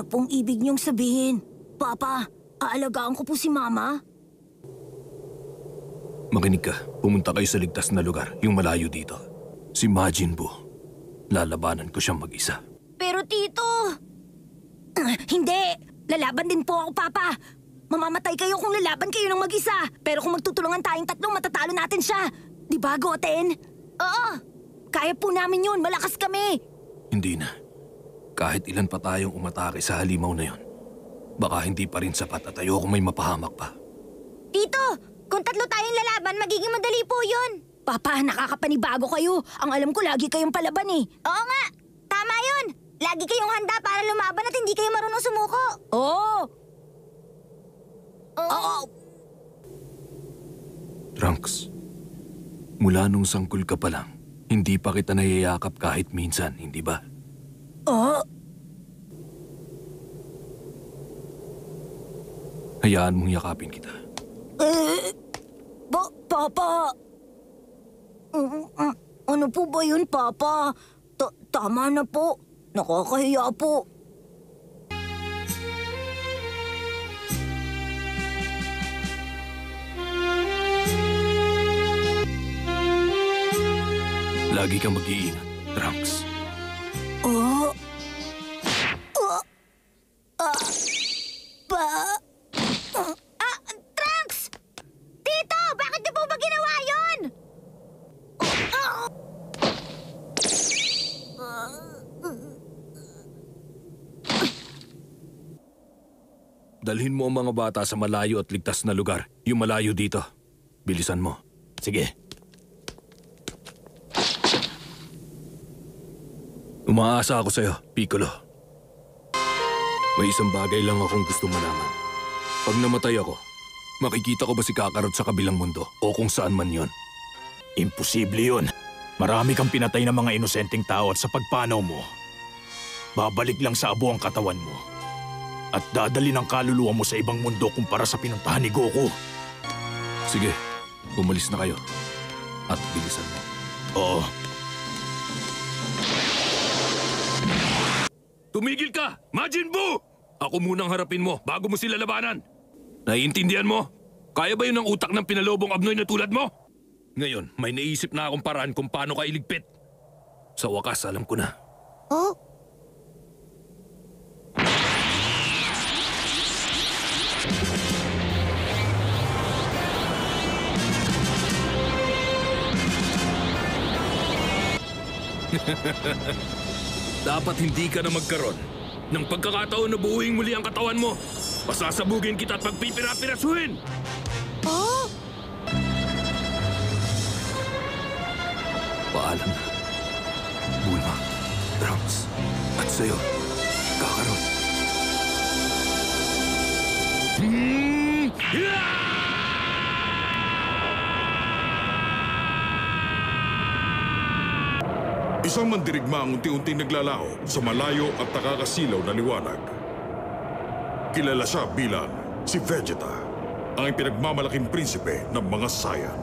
pong ibig niyong sabihin? Papa, aalagaan ko po si Mama? Makinig ka. Pumunta kayo sa ligtas na lugar, yung malayo dito. Si Majin Buu. Lalabanan ko siyang mag-isa. Pero Tito... hindi! Lalaban din po ako, Papa! Mamamatay kayo kung lalaban kayo ng mag-isa. Pero kung magtutulungan tayong tatlong, matatalo natin siya. Di ba, Goten? Oo! Kaya po namin yun. Malakas kami. Hindi na. Kahit ilan pa tayong umatake sa halimaw na yon, baka hindi pa rin sapat at ayoko may mapahamak pa. Tito! Kung tatlo tayong lalaban, magiging madali po yun. Papa, nakakapanibago kayo. Ang alam ko, lagi kayong palaban eh. Oo nga! Tama yun! Lagi kayong handa para lumaban at hindi kayo marunong sumuko. Oo! Oo! Trunks, mula nung sangkul ka pa lang, hindi pa kita nayayakap kahit minsan, hindi ba? Oo! Hayaan mong yakapin kita. Papa! Ano po ba yun, Papa? Tama na po. Nakakahiya po. Lagi kang mag-iingat, Trunks. Oh? Trunks! Tito! Bakit niyo po ba ginawa yun? Dalhin mo ang mga bata sa malayo at ligtas na lugar. Yung malayo dito. Bilisan mo. Sige. Umaasa ako sa'yo, Piccolo. May isang bagay lang akong gusto malaman. Pag namatay ako, makikita ko ba si Kakarot sa kabilang mundo o kung saan man yon? Imposible yun. Marami kang pinatay ng mga inosenteng tao at sa pagpanaw mo, babalik lang sa abo ang katawan mo. At dadali ng kaluluwa mo sa ibang mundo kumpara sa pinuntahan ni Goku. Sige, umalis na kayo. At bilisan mo. Oo. Tumigil ka! Majin Buu! Ako munang harapin mo bago mo sila labanan. Naiintindihan mo? Kaya ba yun ang utak ng pinalobong abnoy na tulad mo? Ngayon, may naisip na akong paraan kung paano ka iligpit. Sa wakas, alam ko na. Oh? Dapat hindi ka na magkaroon ng pagkakataon na buuing muli ang katawan mo. Pasasabugin kita at pagpipira-pirasuhin! Oh? Paalam na. Bulma, Trunks, at sa'yo, Kakarot. Isang mandirigma ang unti-unting naglalaho sa malayo at nakakasilaw na liwanag. Kilala siya bilang si Vegeta, ang pinagmamalaking prinsipe ng mga Saiyan.